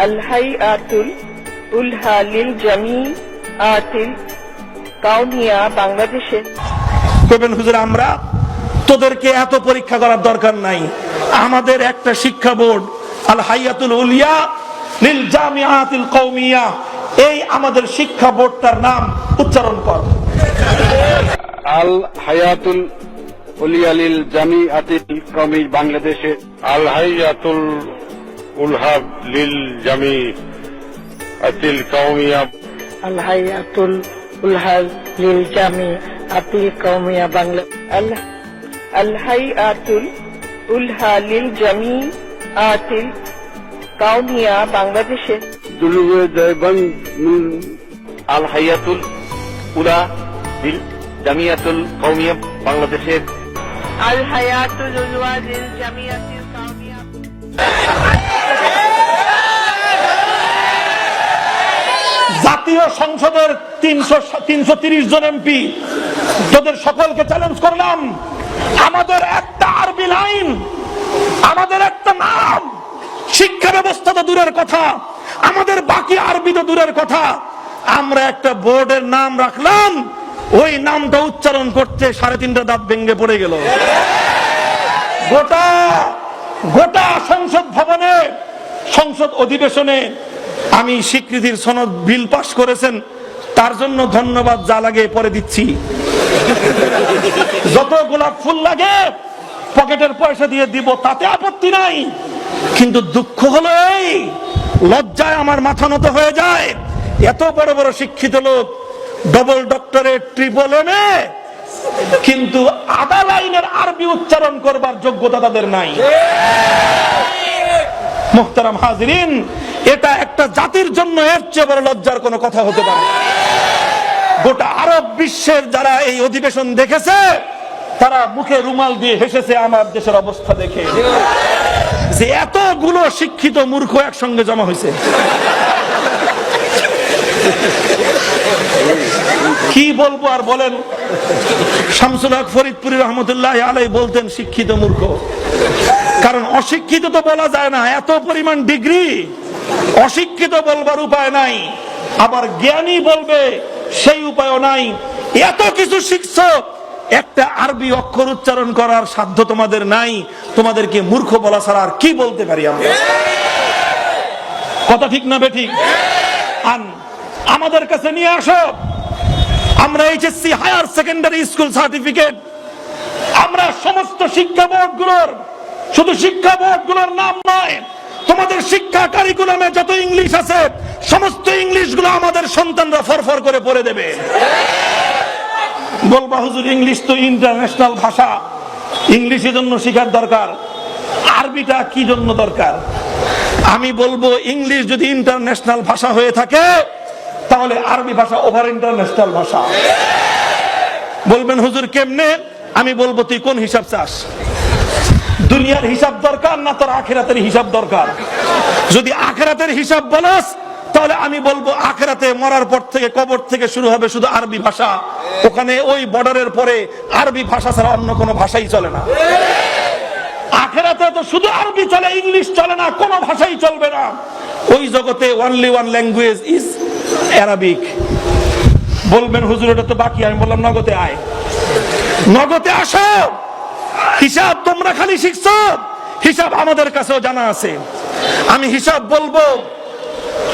আল-হাইয়াতুল উলহা লিল জামিআতিল কাউনিয়া বাংলাদেশে কইবেন হুজুর আমরা তোদেরকে এত পরীক্ষা করার দরকার নাই, আমাদের একটা শিক্ষা বোর্ড আল-হাইয়াতুল উলিয়া লিল জামিআতিল কওমিয়া, এই আমাদের শিক্ষা বোর্ডটার নাম উচ্চারণ কর। আল হায়াতুল উলিয়া লিল জামিআতিল কওমি বাংলাদেশে আল হায়াতুল উলহা লিল জামিআতিল কওমিয়া আল-হাইয়াতুল উলহা লিল জামিআতিল কাউনিয়া আল-হাইয়াতুল উলহা লিল জামিআতিল কাউনিয়া বাংলাদেশে আল হায়াতুল উলা লিল জামিআতুল কওমিয়া বাংলাদেশে আল-হায়াতুল উলহা লিল জামিআতিল কাউনিয়া। জাতীয় সংসদের 330 জন এমপি, তোদের সকলকে চ্যালেঞ্জ করলাম, আমাদের একটা আরবি লাইন, আমাদের একটা নাম, শিক্ষা ব্যবস্থা তো দূরের কথা, আমাদের বাকি আরবি তো দূরের কথা, আমরা একটা বোর্ডের নাম রাখলাম, ওই নামটা উচ্চারণ করতে 3.5 দাঁত ভেঙে পড়ে গেল। গোটা সংসদ ভবনে, সংসদ অধিবেশনে আমি স্বীকৃতির সনদ বিল পাশ করেছেন, তার জন্য ধন্যবাদ, যা লাগে পরে দিচ্ছি, যত গোলাপ ফুল লাগে পকেটের পয়সা দিয়ে দিব, তাতে আপত্তি নাই। কিন্তু দুঃখ হলো এই, লজ্জায় আমার মাথা নত হয়ে যায়, এত বড় বড় শিক্ষিত লোক, ডবল ডক্টরেট, ট্রিপল এমএ, কিন্তু আধা লাইনের আরবি উচ্চারণ করবার যোগ্যতা তাদের নাই। মুহতারাম হাজিরিন, এটা একটা জাতির জন্য এর চেয়ে বড় লজ্জার কোনো কথা হতে পারে না। গোটা আরব বিশ্বের যারা এই অধিবেশন দেখেছে, তারা মুখে রুমাল দিয়ে হেসেছে আমার দেশের অবস্থা দেখে, যে এতগুলো শিক্ষিত মূর্খ একসঙ্গে জমা হয়েছে। কি বলবো আর বলেন। শামসুল হক ফরিদপুরি রহমতুল্লাহ আলাইহি বলতেন শিক্ষিত মূর্খ, কারণ অশিক্ষিত তো বলা যায় না, এত পরিমাণ ডিগ্রি, অশিক্ষিত বলবার উপায় নাই, আবার জ্ঞানী বলবে সেই উপায়ও নাই। এত কিছু শিখছো, একটা আরবি অক্ষর উচ্চারণ করার সাধ্য তোমাদের নাই, তোমাদেরকে মূর্খ বলা ছাড়া আর কি বলতে পারি আমরা? কথা ঠিক না বেঠিক? আমাদের কাছে নিয়ে আসো, আমরা HSC higher secondary school certificate, আমরা সমস্ত শিক্ষা বোর্ডগুলোর, শুধু শিক্ষা বোর্ডগুলোর নাম নয়, তোমাদের শিক্ষা কারিকুলামে যত ইংলিশ আছে সমস্ত ইংলিশ গুলো আমাদের সন্তানরা ফরফর করে পড়ে দেবে। বলবা হুজুর ইংলিশ তো ইন্টারন্যাশনাল ভাষা, ইংলিশের জন্য শেখার দরকার, আরবিটা কি জন্য দরকার? আমি বলবো ইংলিশ যদি ইন্টারন্যাশনাল ভাষা হয়ে থাকে, তাহলে আরবি ভাষা ওভার ইন্টারন্যাশনাল ভাষা। বলবেন হুজুর কেমনে? আমি বলবো তুই কোন হিসাব চাস? দুনিয়ার হিসাব দরকার না তোর আখিরাতের হিসাব দরকার? যদি আখিরাতের হিসাব বলস, তাহলে আমি বলবো আখিরাতে মরার পর থেকে, কবর থেকে শুরু হবে শুধু আরবি ভাষা, ওখানে ওই বর্ডারের পরে আরবি ভাষা ছাড়া অন্য কোনো ভাষাই চলে না। আখিরাতে তো শুধু আরবি চলে, ইংলিশ চলে না, কোনো ভাষাই চলবে না। ওই জগতে only one language is Arabic. বলবেন হুজুর এটা তো বাকি, আমি বললাম নগদে আয়, নগদে আসো। হিসাব তোমরা খালি শিখছো, হিসাব আমাদের কাছেও জানা আছে। আমি হিসাব বলবো,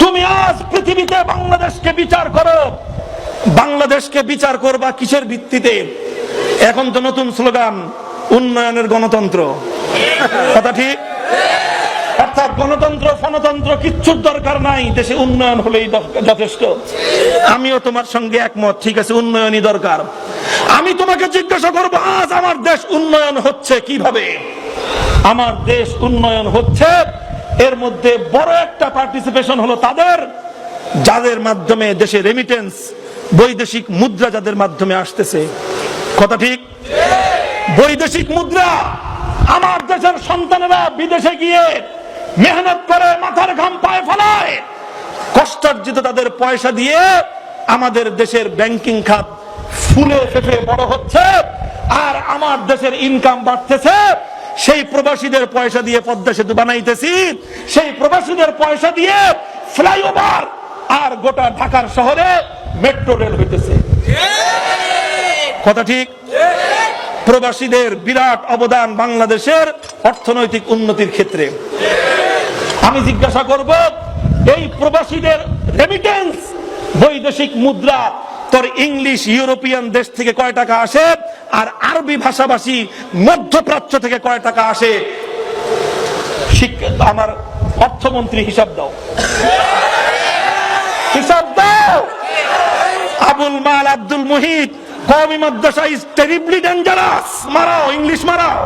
তুমি আজ পৃথিবীতে বাংলাদেশকে বিচার করো, বাংলাদেশকে বিচার করবা কিসের ভিত্তিতে? এখন তো নতুন স্লোগান, উন্নয়নের গণতন্ত্র, কথা ঠিক? অর্থাৎ গণতন্ত্র ফনতন্ত্র কিচ্ছুর দরকার নাই, দেশে উন্নয়ন হলেই যথেষ্ট। আমিও তোমার সঙ্গে একমত, ঠিক আছে, উন্নয়নই দরকার। আমি তোমাকে জিজ্ঞাসা করবো, আজ আমার দেশ উন্নয়ন হচ্ছে কিভাবে? আমার দেশ উন্নয়ন হচ্ছে, এর মধ্যে বড় একটা পার্টিসিপেশন হলো তাদের, যাদের মাধ্যমে দেশে রেমিটেন্স, বৈদেশিক মুদ্রা যাদের মাধ্যমে আসতেছে, কথা ঠিক? বৈদেশিক মুদ্রা, আমার দেশের সন্তানেরা বিদেশে গিয়ে মেহনত করে, মাথার ঘাম পায়ে ফেলায়, কষ্টার্জিত তাদের পয়সা দিয়ে আমাদের দেশের ব্যাংকিং খাত ফুলে ফেঁপে বড় হচ্ছে, আর আমার দেশের ইনকাম বাড়তেছে, সেই প্রবাসীদের পয়সা দিয়ে পদ্মা সেতু বানাইতেছি, সেই প্রবাসীদের পয়সা দিয়ে ফ্লাইওভার আর গোটা ঢাকার শহরে মেট্রো রেল হইতেছে। কথা ঠিক? প্রবাসীদের বিরাট অবদান বাংলাদেশের অর্থনৈতিক উন্নতির ক্ষেত্রে। আমি জিজ্ঞাসা করব, এই প্রবাসীদের রেমিটেন্স, বৈদেশিক মুদ্রা তোর ইংলিশ ইউরোপিয়ান দেশ থেকে কয় টাকা আসে, আর আরবি ভাষাভাষী মধ্যপ্রাচ্য থেকে কয় টাকা আসে? আমার অর্থমন্ত্রী হিসাব দাও, হিসাব দাও। আবুল মাল আব্দুল মুহিত, কওমি মাদ্রাসা ইজ টেরিবলি ডেঞ্জারাস। মারাও, ইংলিশ মারাও।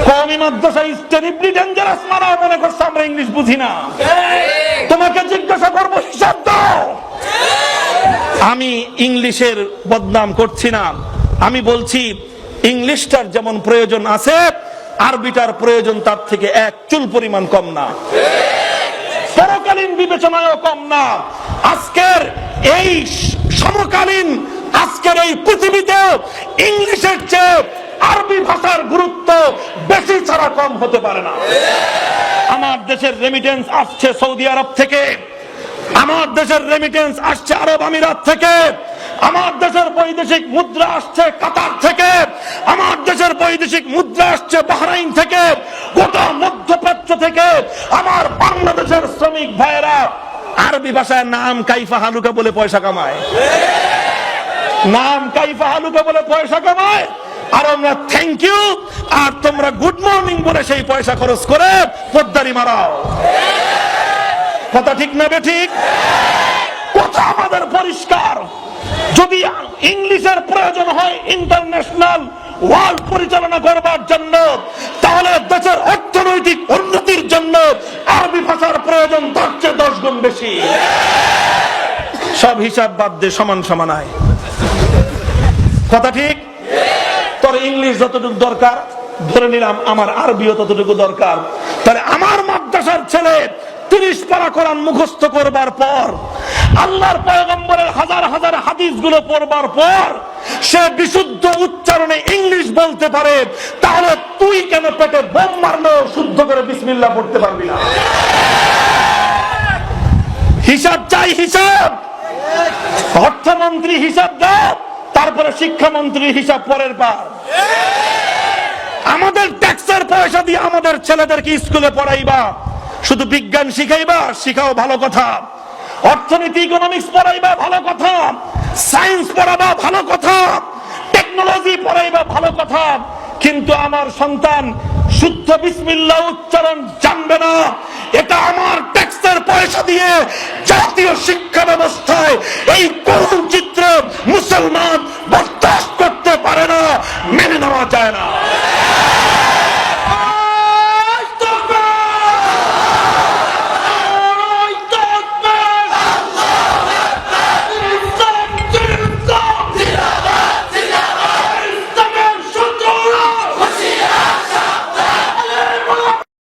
কওমি মাদ্রাসা ইজ টেরিবলি ডেঞ্জারাস মারাও। মনে করছো আমরা ইংলিশ বুঝি না? তোমাকে জিজ্ঞাসা করবো, হিসাব দাও। আমি ইংলিশের বদনাম করছি না, আমি বলছি ইংলিশটার যেমন প্রয়োজন আছে, আরবিটার প্রয়োজন তার থেকে এক চুল পরিমাণ কম না, পরকালীন বিবেচনায়ও কম না। আজকের এই সমকালীন, আজকের এই পৃথিবীতে ইংলিশের চেয়ে আরবি ভাষার গুরুত্ব বেশি ছাড়া কম হতে পারে না। আমার দেশের রেমিটেন্স আসছে সৌদি আরব থেকে, আমার দেশের রেমিটেন্স আসছে আরব আমিরাত থেকে, আমার দেশের বৈদেশিক মুদ্রা আসছে কাতার থেকে, আমার দেশের বৈদেশিক মুদ্রা আসছে বাহরাইন থেকে, গোটা মধ্যপ্রাচ্য থেকে। আমার বাংলাদেশের শ্রমিক ভাইয়েরা আরবি ভাষায় নাম কাইফা হালুকা বলে পয়সা কামায়, নাম কাইফা হালুকা বলে পয়সা কামায়। আর আমরা থ্যাংক ইউ আর তোমরা গুড মর্নিং বলে সেই পয়সা খরচ করে পোদ্দারি মারাও। কথা ঠিক না বেঠিক? কথা আমাদের পরিষ্কার। যদি ইংলিশের প্রয়োজন হয় ইন্টারন্যাশনাল ওয়ার্ল্ড পরিচালনা করবার জন্য, তাহলে দেশের অর্থনৈতিক উন্নতির জন্য আরবি ভাষার প্রয়োজন তার চেয়ে 10 গুণ বেশি। সব হিসাব বাদ দিয়ে সমান সমান আয়। কথা ঠিক? তোর ইংলিশ যতটুকু দরকার, ধরে নিলাম আমার আরবিও ততটুকু দরকার। তাহলে আমার মাদ্রাসার ছেলে 30 পারা কোরআন মুখস্থ করবার পর, আল্লাহর পয়গম্বরের হাজার হাজার হাদিসগুলো পড়বার পর সে বিশুদ্ধ উচ্চারণে ইংলিশ বলতে পারে, তাহলে তুই কেন পেটে বোম মারলেও শুদ্ধ করে বিসমিল্লাহ পড়তে পারবি না? হিসাব চাই, হিসাব। অর্থমন্ত্রী হিসাব দাও, তারপরে শিক্ষামন্ত্রী হিসাব পরের পার। আমাদের ট্যাক্সের পয়সা দিয়ে আমাদের ছেলেদেরকে স্কুলে পড়াইবা, শুধু বিজ্ঞান শিখাইবা, শিখাও ভালো কথা। অর্থনীতি ইকোনমিক্স পড়াইবা, ভালো কথা। সায়েন্স পড়াবা, ভালো কথা। টেকনোলজি পড়াইবা, ভালো কথা। কিন্তু আমার সন্তান শুদ্ধ বিসমিল্লাহ উচ্চারণ জানবে না, এটা আমার ট্যাক্সের পয়সা দিয়ে জাতীয় শিক্ষা ব্যবস্থায় এই করুণ চিত্র